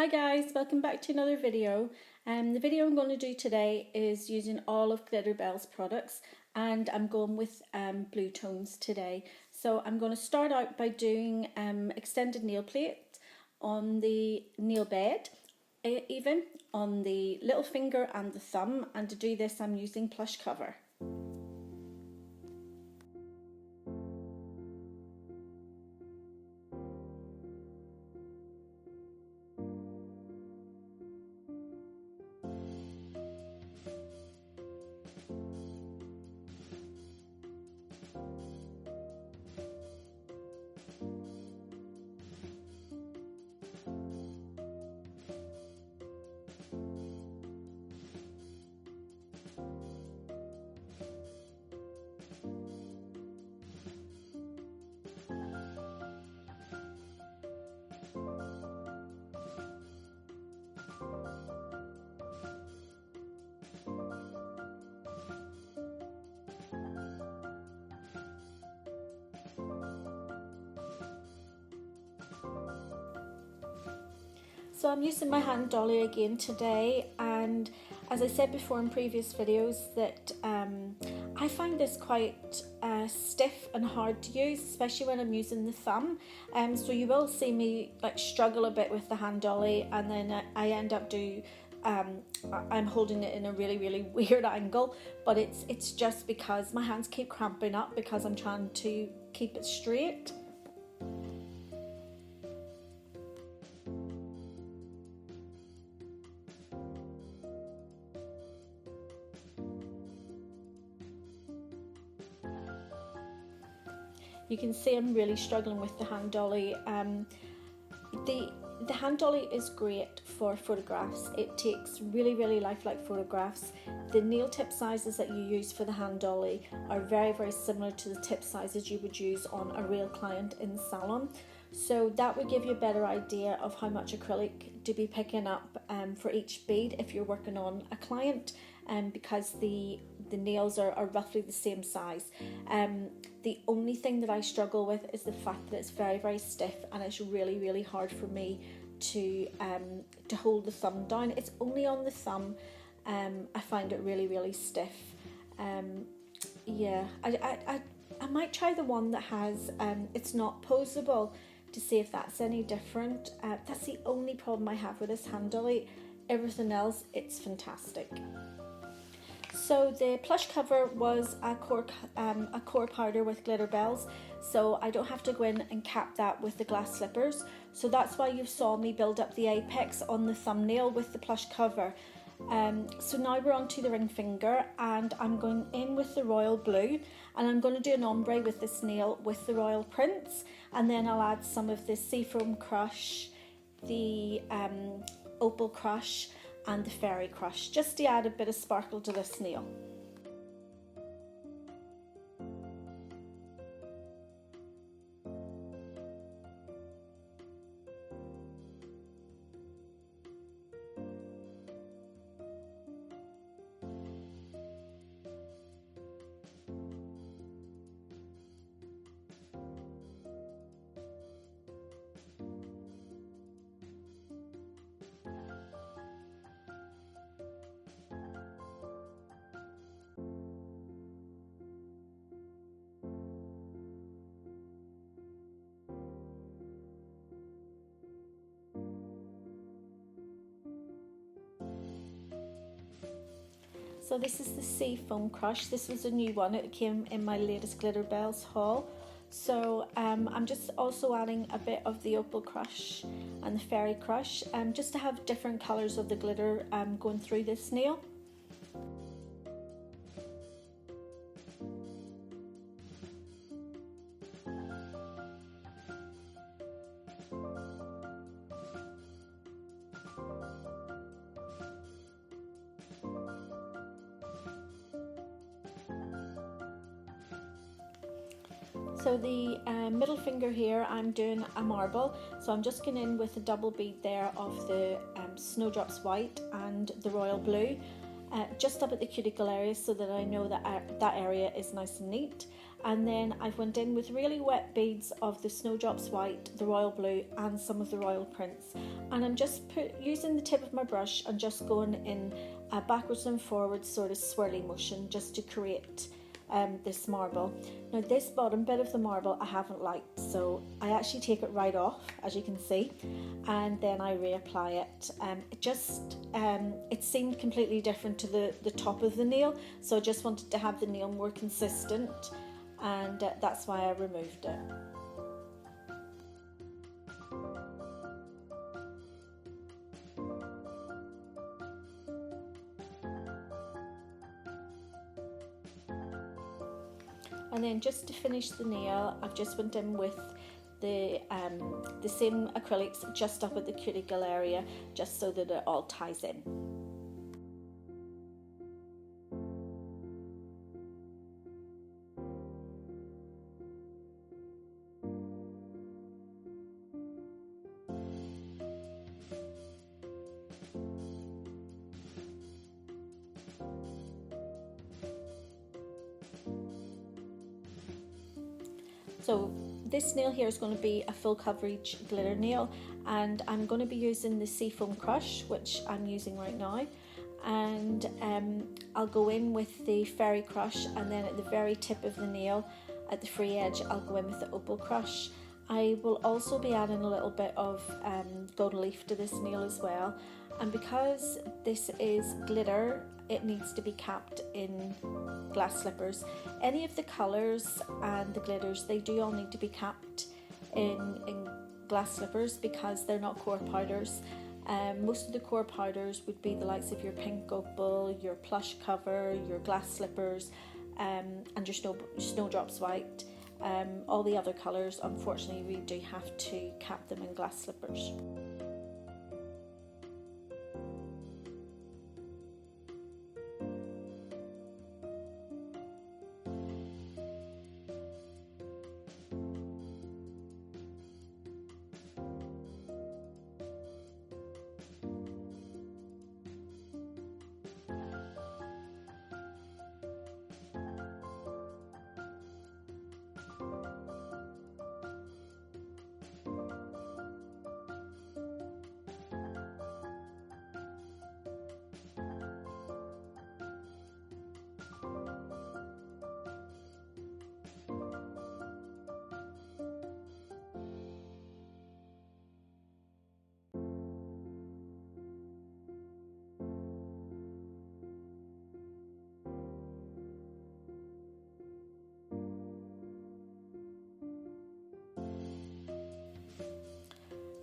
Hi guys, welcome back to another video. The video I'm going to do today is using all of Glitterbels products, and I'm going with blue tones today. So I'm going to start out by doing extended nail plate on the nail bed, even on the little finger and the thumb, and to do this I'm using Plush cover. So I'm using my hand dolly again today, and as I said before in previous videos that I find this quite stiff and hard to use, especially when I'm using the thumb. So you will see me like struggle a bit with the hand dolly, and then I end up I'm holding it in a really weird angle, but it's just because my hands keep cramping up because I'm trying to keep it straight. You can see I'm really struggling with the hand dolly. The hand dolly is great for photographs. It takes really lifelike photographs. The nail tip sizes that you use for the hand dolly are very similar to the tip sizes you would use on a real client in the salon. So that would give you a better idea of how much acrylic to be picking up for each bead if you're working on a client, because the nails are roughly the same size. The only thing that I struggle with is the fact that it's very stiff, and it's really hard for me to hold the thumb down. It's only on the thumb I find it really stiff. Yeah, I might try the one that has it's not posable to see if that's any different. That's the only problem I have with this hand dolly. Everything else, it's fantastic. So the Plush cover was a core powder with Glitterbels, so I don't have to go in and cap that with the glass slippers. So that's why you saw me build up the apex on the thumbnail with the Plush cover. So now we're on to the ring finger, and I'm going in with the royal blue, and I'm going to do an ombre with this nail with the royal prints, and then I'll add some of the Seafoam Crush, the Opal Crush and the Fairy Crush, just to add a bit of sparkle to this nail. So this is the Seafoam Crush. This was a new one. It came in my latest Glitterbels haul. So I'm just also adding a bit of the Opal Crush and the Fairy Crush, just to have different colours of the glitter going through this nail. So the middle finger here, I'm doing a marble, so I'm just going in with a double bead there of the Snowdrops White and the royal blue. just up at the cuticle area so that I know that that area is nice and neat. And then I went in with really wet beads of the Snowdrops White, the Royal Blue and some of the Royal Prints. And I'm just using the tip of my brush and just going in a backwards and forwards sort of swirly motion just to create this marble. Now this bottom bit of the marble I haven't liked, so I actually take it right off, as you can see, and then I reapply it. It seemed completely different to the top of the nail, so I just wanted to have the nail more consistent, and that's why I removed it. And then just to finish the nail, I've just went in with the same acrylics just up at the cuticle area, just so that it all ties in. So this nail here is going to be a full coverage glitter nail, and I'm going to be using the Seafoam Crush, which I'm using right now, and I'll go in with the Fairy Crush, and then at the very tip of the nail at the free edge I'll go in with the Opal Crush. I will also be adding a little bit of gold leaf to this nail as well, and because this is glitter it needs to be capped in glass slippers. Any of the colours and the glitters, they do all need to be capped in glass slippers because they're not core powders. Most of the core powders would be the likes of your pink opal, your plush cover, your glass slippers, and your Snowdrops White. All the other colours, unfortunately, we do have to cap them in glass slippers.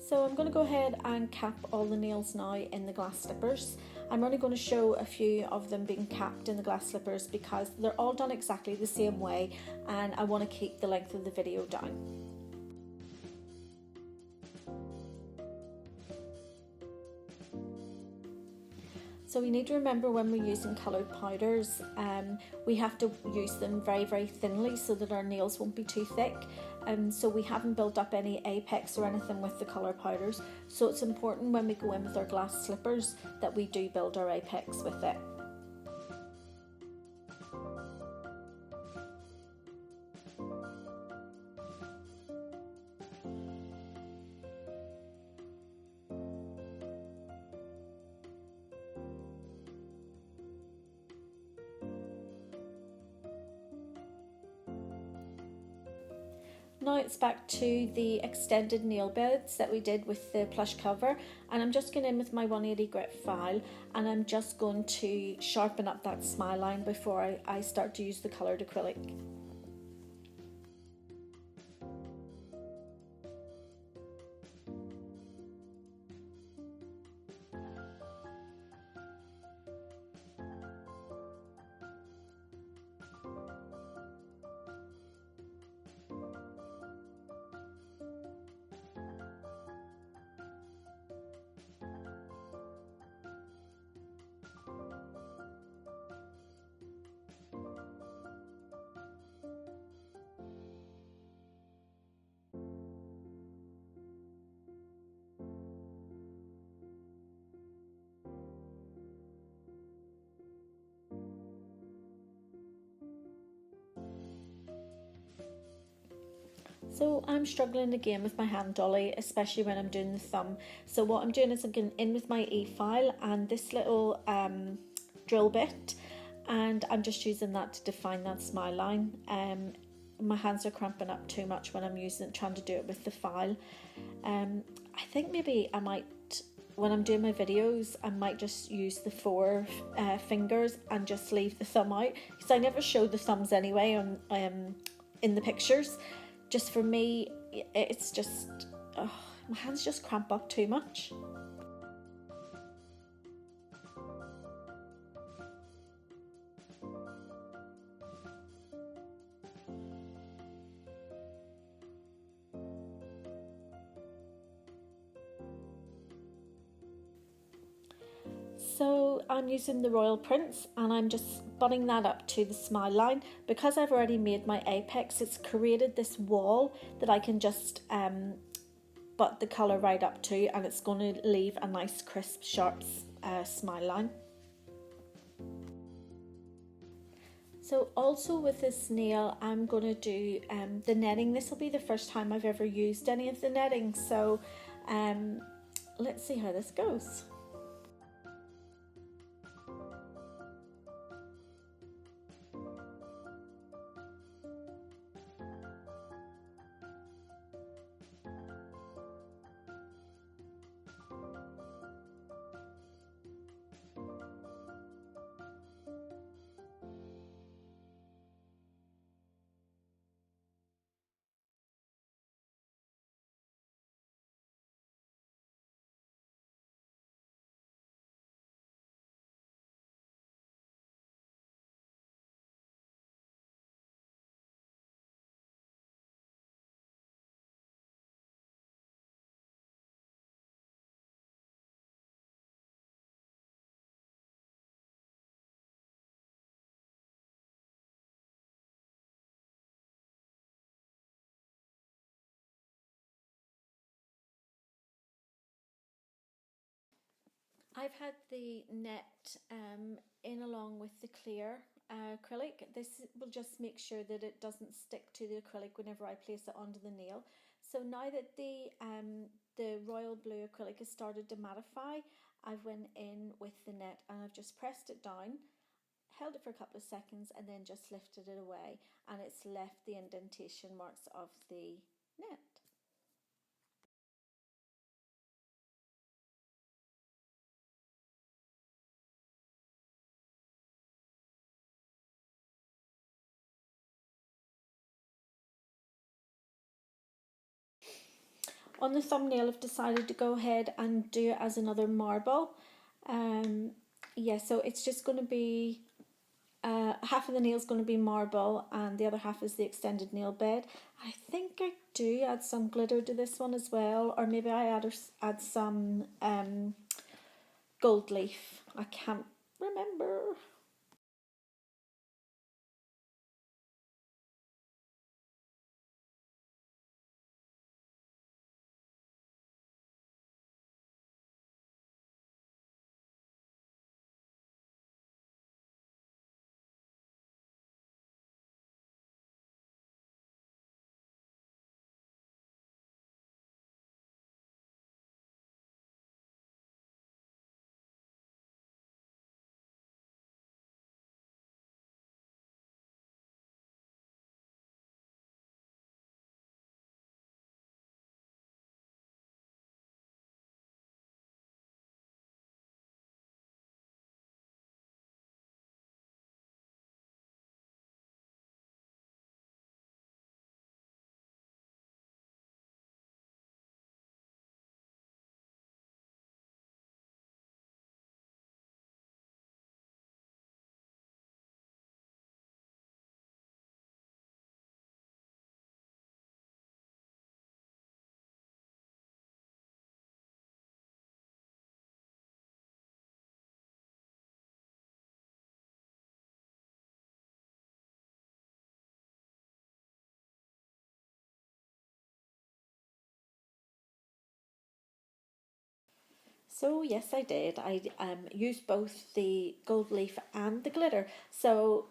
So I'm going to go ahead and cap all the nails now in the glass slippers. I'm only going to show a few of them being capped in the glass slippers because they're all done exactly the same way and I want to keep the length of the video down. So we need to remember when we're using coloured powders, we have to use them very, very thinly so that our nails won't be too thick. So we haven't built up any apex or anything with the colour powders. So it's important when we go in with our glass slippers that we do build our apex with it. Now it's back to the extended nail beds that we did with the plush cover, and I'm just going in with my 180 grit file and I'm just going to sharpen up that smile line before I start to use the coloured acrylic. So I'm struggling again with my hand dolly, especially when I'm doing the thumb. So what I'm doing is I'm going in with my e-file and this little drill bit, and I'm just using that to define that smile line. My hands are cramping up too much when I'm trying to do it with the file. I think maybe I might, when I'm doing my videos, I might just use the four fingers and just leave the thumb out, because I never show the thumbs anyway on in the pictures. Just for me, it's just, my hands just cramp up too much. So I'm using the Royal Prince and I'm just butting that up to the smile line. Because I've already made my apex, it's created this wall that I can just butt the colour right up to, and it's going to leave a nice crisp sharp smile line. So also with this nail, I'm going to do the netting. This will be the first time I've ever used any of the netting, so let's see how this goes. I've had the net in along with the clear acrylic. This will just make sure that it doesn't stick to the acrylic whenever I place it onto the nail. So now that the royal blue acrylic has started to mattify, I've went in with the net and I've just pressed it down, held it for a couple of seconds, and then just lifted it away, and it's left the indentation marks of the net. On the thumbnail, I've decided to go ahead and do it as another marble. Yeah, so it's just going to be half of the nail is going to be marble and the other half is the extended nail bed. I think I do add some glitter to this one as well, or maybe I add some gold leaf. I can't remember. So yes, I did. I used both the gold leaf and the glitter. So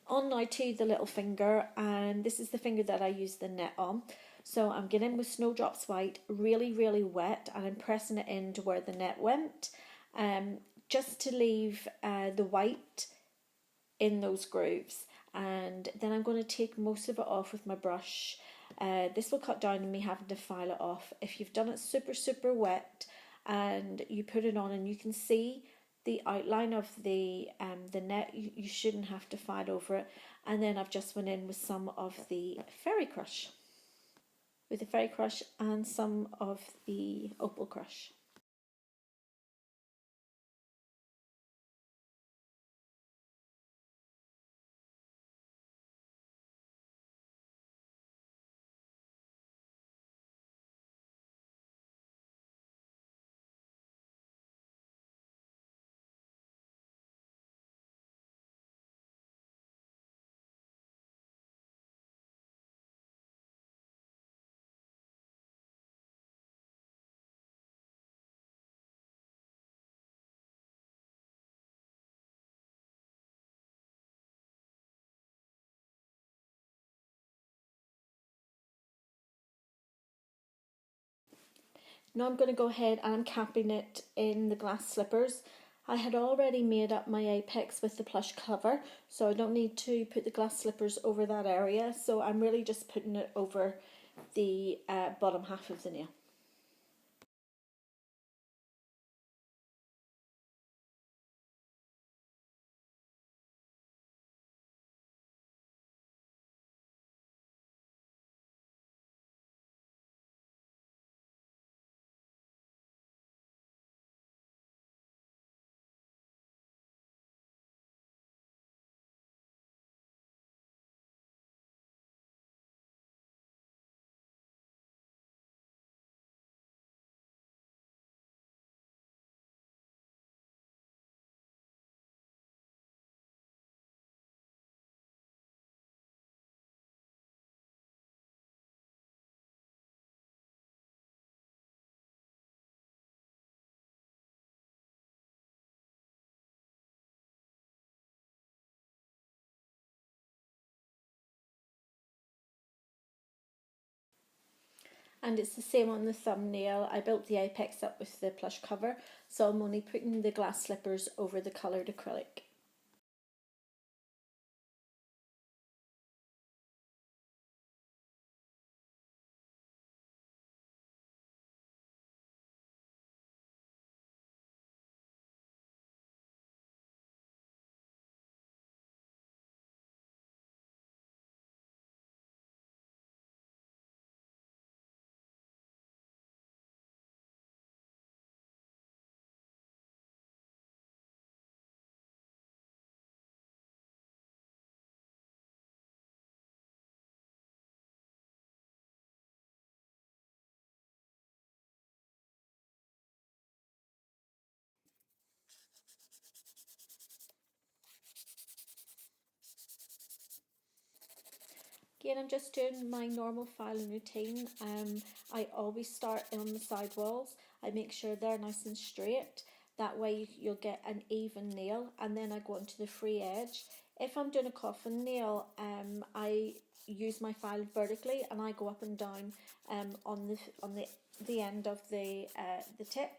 On now to the little finger, and this is the finger that I use the net on. So I'm getting in with Snowdrops White, really, really wet, and I'm pressing it into where the net went, just to leave the white in those grooves. And then I'm going to take most of it off with my brush. This will cut down on me having to file it off. If you've done it super, super wet and you put it on and you can see the outline of the net, you shouldn't have to file over it. And then I've just went in with some of the Fairy Crush, and some of the Opal Crush. Now I'm going to go ahead and I'm capping it in the glass slippers. I had already made up my apex with the plush cover, so I don't need to put the glass slippers over that area. So I'm really just putting it over the bottom half of the nail. And it's the same on the thumbnail. I built the apex up with the plush cover, so I'm only putting the glass slippers over the coloured acrylic. Again, I'm just doing my normal filing routine. I always start on the side walls. I make sure they're nice and straight. That way you'll get an even nail, and then I go into the free edge. If I'm doing a coffin nail, I use my file vertically and I go up and down on the end of the tip,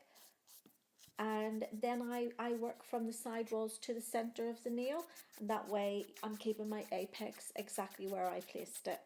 and then I work from the side walls to the center of the nail, and that way I'm keeping my apex exactly where I placed it.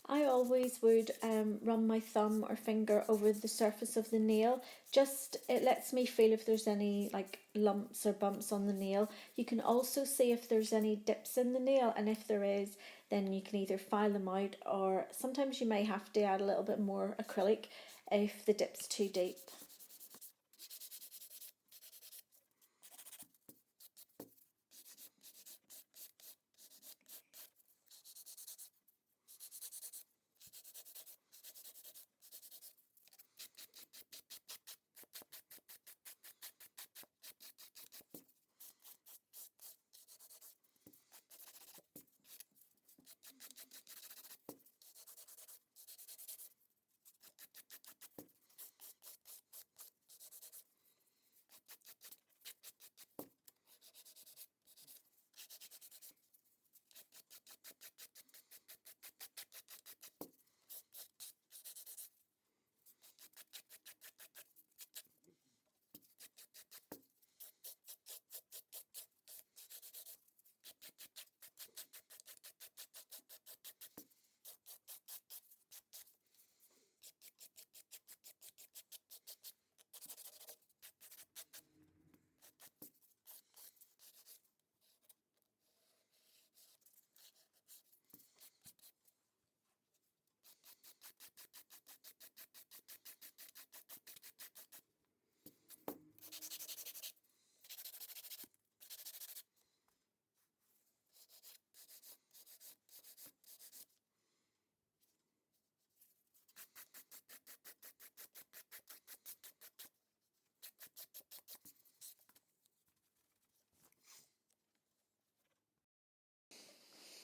I always would run my thumb or finger over the surface of the nail. Just it lets me feel if there's any like lumps or bumps on the nail. You can also see if there's any dips in the nail, and if there is, then you can either file them out, or sometimes you may have to add a little bit more acrylic if the dip's too deep.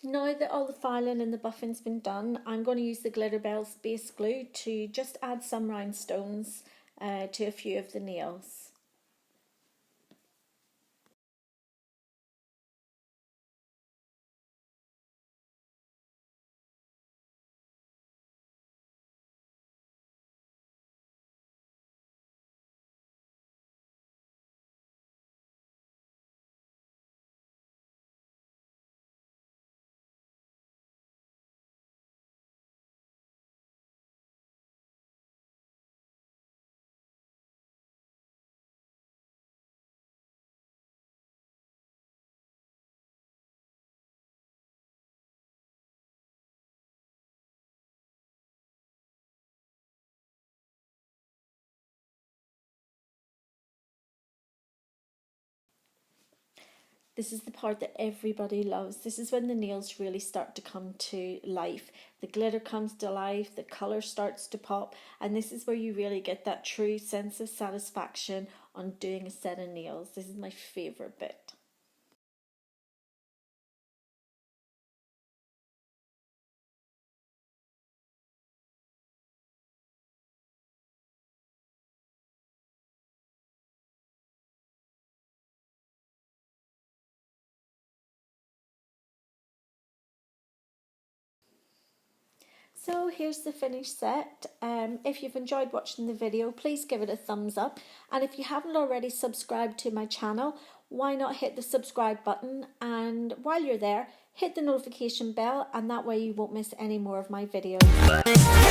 Now that all the filing and the buffing's been done, I'm going to use the Glitterbels base glue to just add some rhinestones to a few of the nails. This is the part that everybody loves. This is when the nails really start to come to life. The glitter comes to life, the colour starts to pop, and this is where you really get that true sense of satisfaction on doing a set of nails. This is my favourite bit. So here's the finished set. If you've enjoyed watching the video, please give it a thumbs up. And if you haven't already subscribed to my channel, why not hit the subscribe button? And while you're there, hit the notification bell, and that way you won't miss any more of my videos.